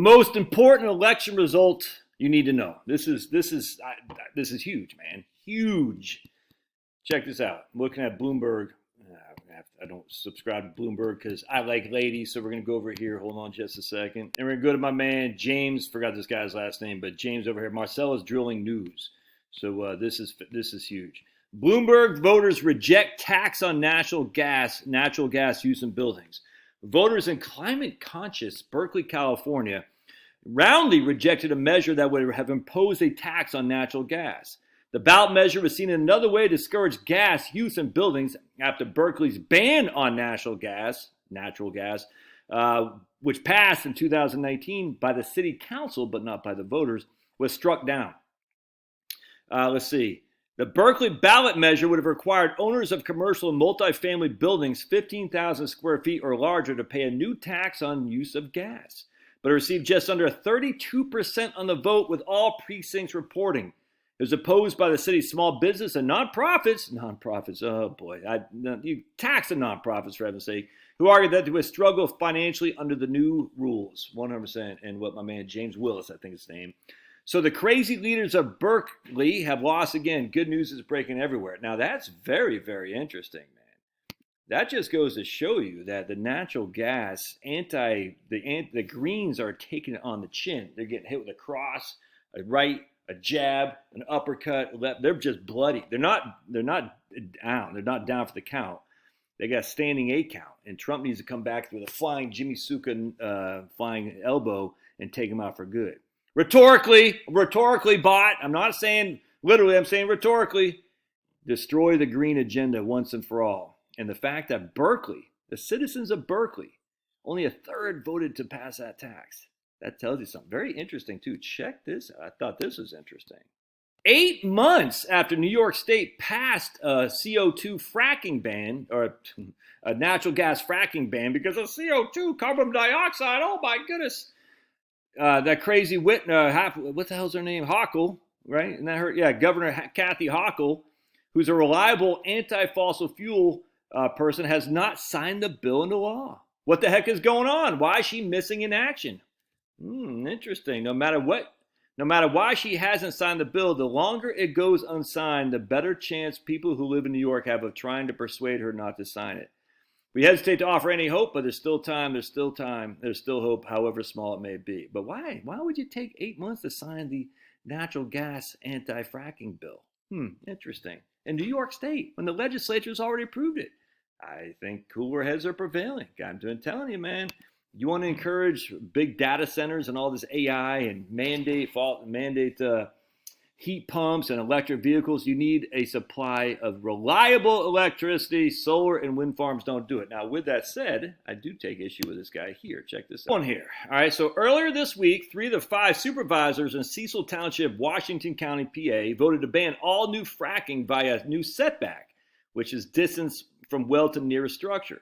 most important election result you need to know. This is huge, man. Huge. Check this out. I'm looking at Bloomberg. I don't subscribe to Bloomberg because I like ladies, so we're going to go over here. Hold on just a second. And we're going to go to my man, James. Forgot this guy's last name, but James over here. Marcellus Drilling News. So this is huge. Bloomberg voters reject tax on natural gas use in buildings. Voters in climate-conscious Berkeley, California, roundly rejected a measure that would have imposed a tax on natural gas. The ballot measure was seen in another way to discourage gas use in buildings after Berkeley's ban on natural gas, which passed in 2019 by the city council but not by the voters, was struck down. Let's see. The Berkeley ballot measure would have required owners of commercial and multifamily buildings 15,000 square feet or larger to pay a new tax on use of gas, but it received just under 32% on the vote, with all precincts reporting. It was opposed by the city's small business and nonprofits, oh boy, you tax the nonprofits for heaven's sake, who argued that they would struggle financially under the new rules, 100%, and what my man James Willis, I think his name. So the crazy leaders of Berkeley have lost again. Good news is breaking everywhere. Now that's very, very interesting, man. That just goes to show you that the natural gas, the Greens are taking it on the chin. They're getting hit with a cross, a right, a jab, an uppercut, a left. They're just bloody. They're not down. They're not down for the count. They got a standing 8 count. And Trump needs to come back with a flying Jimmy Suka flying elbow and take him out for good. Rhetorically, bot. I'm not saying literally, I'm saying rhetorically. Destroy the green agenda once and for all. And the fact that Berkeley, the citizens of Berkeley, only a third voted to pass that tax. That tells you something. Very interesting, too. Check this out. I thought this was interesting. 8 months after New York State passed a CO2 fracking ban, or a natural gas fracking ban, because of CO2, carbon dioxide, oh my goodness. That crazy what the hell's her name? Hochul, right? Isn't that her? Yeah, Governor Kathy Hochul, who's a reliable anti-fossil fuel person, has not signed the bill into law. What the heck is going on? Why is she missing in action? Interesting. No matter why she hasn't signed the bill, the longer it goes unsigned, the better chance people who live in New York have of trying to persuade her not to sign it. We hesitate to offer any hope, but there's still time. There's still hope, however small it may be. But why? Why would you take 8 months to sign the natural gas anti-fracking bill? Interesting. In New York State, when the legislature's already approved it. I think cooler heads are prevailing. I'm telling you, man. You want to encourage big data centers and all this AI and mandate heat pumps and electric vehicles. You need a supply of reliable electricity. Solar and wind farms don't do it. Now, with that said, I do take issue with this guy here. Check this out. One here. All right, so earlier this week, 3 of the 5 supervisors in Cecil Township, Washington County, PA, voted to ban all new fracking via new setback, which is distance from well to nearest structure,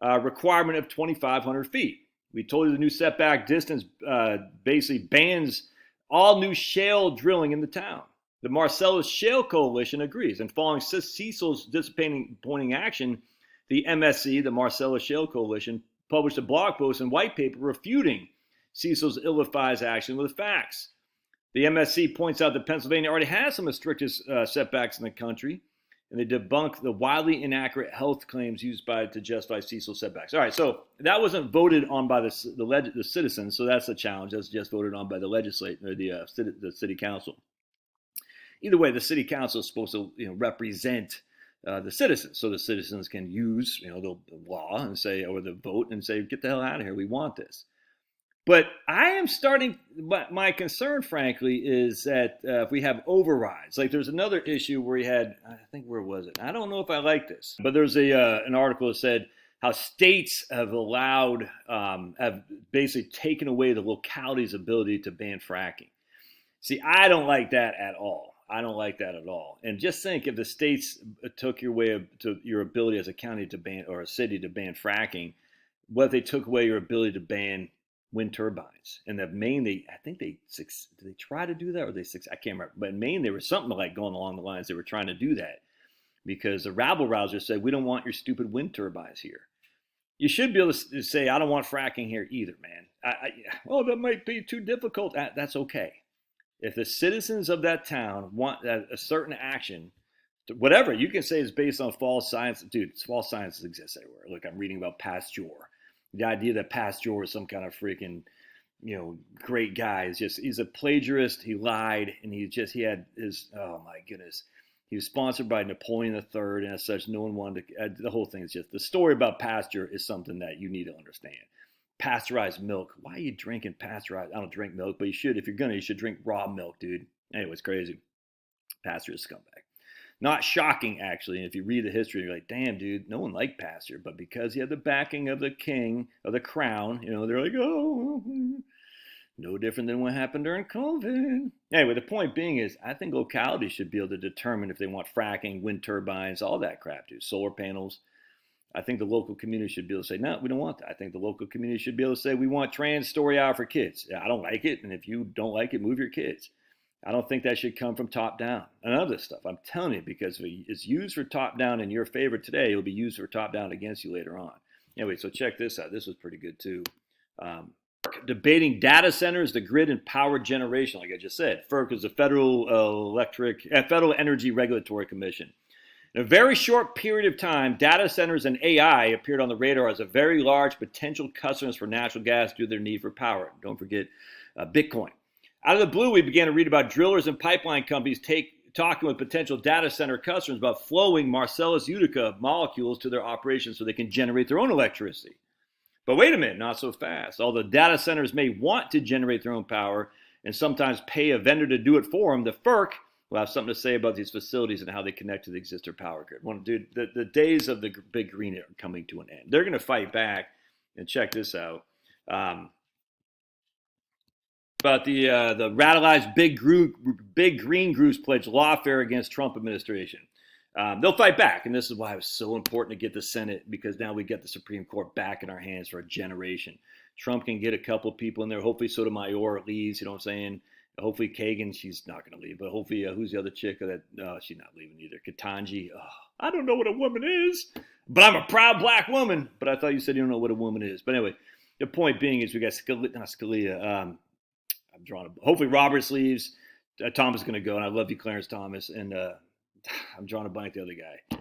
requirement of 2,500 feet. We told you the new setback distance basically bans all new shale drilling in the town. The Marcellus Shale Coalition agrees. And following Cecil's disappointing action, the MSC, the Marcellus Shale Coalition, published a blog post and white paper refuting Cecil's ill-advised action with facts. The MSC points out that Pennsylvania already has some of the strictest setbacks in the country, and they debunk the wildly inaccurate health claims used to justify Cecil setbacks. All right, so that wasn't voted on by the citizens, so that's a challenge. That's just voted on by the legislature, or the city council. Either way, the city council is supposed to represent the citizens, so the citizens can use the law and say, or the vote and say, get the hell out of here, we want this. But I am starting, my concern, frankly, is that if we have overrides, like there's another issue where we had, I think, where was it? I don't know if I like this, but there's an article that said how states have have basically taken away the locality's ability to ban fracking. See, I don't like that at all. And just think, if the states took your ability as a county to ban, or a city to ban fracking, what if they took away your ability to ban wind turbines? And that Maine, did they try to do that, or I can't remember. But in Maine, there was something like going along the lines they were trying to do that, because the rabble rousers said, we don't want your stupid wind turbines here. You should be able to say, I don't want fracking here either, man. Oh, that might be too difficult. That's okay. If the citizens of that town want a certain action, whatever, you can say is based on false science. Dude, false science exists everywhere. Look, I'm reading about Pasteur. The idea that Pasteur is some kind of freaking, great guy is just, he's a plagiarist. He lied, and he had his, oh my goodness. He was sponsored by Napoleon III, and as such, no one wanted to. The whole thing is just, the story about Pasteur is something that you need to understand. Pasteurized milk. Why are you drinking pasteurized? I don't drink milk, but you should. If you're gonna, you should drink raw milk, dude. Anyway, it's crazy. Pasteur is a scumbag. Not shocking, actually. And if you read the history, you're like, damn, dude, no one liked Pasteur. But because he had the backing of the king, of the crown, they're like, oh, no different than what happened during COVID. Anyway, the point being is, I think localities should be able to determine if they want fracking, wind turbines, all that crap, dude, solar panels. I think the local community should be able to say, no, we don't want that. I think the local community should be able to say, we want trans story hour for kids. Yeah, I don't like it, and if you don't like it, move your kids. I don't think that should come from top down. None of this stuff, I'm telling you, because if it's used for top down in your favor today, it'll be used for top down against you later on. Anyway, so check this out. This was pretty good too. Debating data centers, the grid, and power generation. Like I just said, FERC is the Federal Energy Regulatory Commission. In a very short period of time, data centers and AI appeared on the radar as a very large potential customers for natural gas due to their need for power. Don't forget Bitcoin. Out of the blue, we began to read about drillers and pipeline companies talking with potential data center customers about flowing Marcellus Utica molecules to their operations so they can generate their own electricity. But wait a minute, not so fast. Although data centers may want to generate their own power and sometimes pay a vendor to do it for them, the FERC will have something to say about these facilities and how they connect to the existing power grid. Dude, the days of the big green are coming to an end. They're going to fight back. And check this out. About the radicalized big green groups pledge lawfare against Trump administration. They'll fight back, and this is why it was so important to get the Senate, because now we get the Supreme Court back in our hands for a generation. Trump can get a couple people in there. Hopefully Sotomayor leaves, you know what I'm saying? Hopefully Kagan, she's not going to leave, but hopefully, who's the other chick? No, she's not leaving either. Ketanji, I don't know what a woman is, but I'm a proud black woman. But I thought you said you don't know what a woman is. But anyway, the point being is we got Scalia. I'm drawing. Hopefully Roberts leaves. Thomas is going to go, and I love you, Clarence Thomas. And I'm drawing a blank the other guy.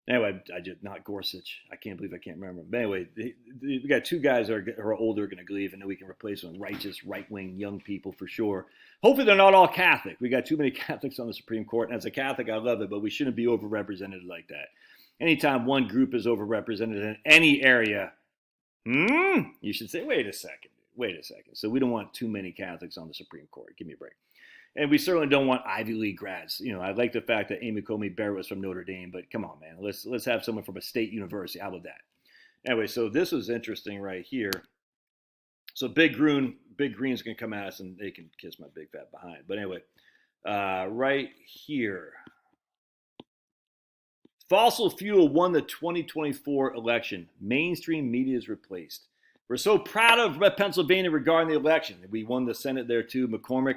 Anyway, I just not Gorsuch. I can't believe I can't remember. But anyway, we got two guys that are older going to leave, and then we can replace them with righteous, right-wing young people for sure. Hopefully they're not all Catholic. We got too many Catholics on the Supreme Court, and as a Catholic, I love it, but we shouldn't be overrepresented like that. Anytime one group is overrepresented in any area, you should say, wait a second. So we don't want too many Catholics on the Supreme Court. Give me a break. And we certainly don't want Ivy League grads. I like the fact that Amy Coney Barrett was from Notre Dame, but come on, man. Let's have someone from a state university. How about that? Anyway, so this was interesting right here. So Big Green's going to come at us, and they can kiss my big fat behind. But anyway, right here. Fossil fuel won the 2024 election. Mainstream media is replaced. We're so proud of Pennsylvania regarding the election. We won the Senate there too. McCormick,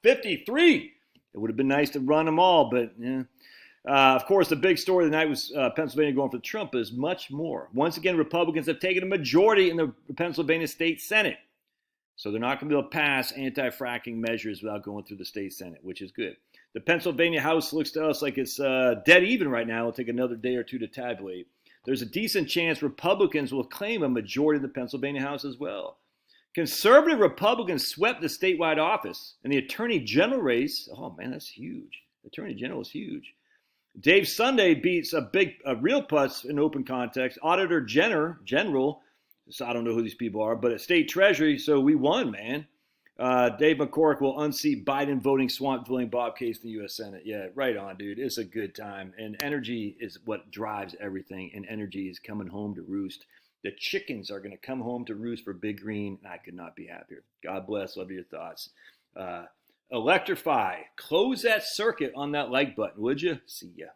53. It would have been nice to run them all, but yeah. Of course, the big story of the night was Pennsylvania going for Trump, but there's much more. Once again, Republicans have taken a majority in the Pennsylvania State Senate. So they're not going to be able to pass anti-fracking measures without going through the state Senate, which is good. The Pennsylvania House looks to us like it's dead even right now. It'll take another day or two to tabulate. There's a decent chance Republicans will claim a majority of the Pennsylvania House as well. Conservative Republicans swept the statewide office, and the Attorney General race, oh man, that's huge. The Attorney General is huge. Dave Sunday beats a real putz in open context, Auditor General, so I don't know who these people are, but at State Treasury, so we won, man. Dave McCormick will unseat Biden voting swamp filling Bob Case in the U.S. Senate. Yeah, right on, dude. It's a good time. And energy is what drives everything. And energy is coming home to roost. The chickens are going to come home to roost for Big Green. And I could not be happier. God bless. Love your thoughts. Electrify. Close that circuit on that like button, would you? See ya.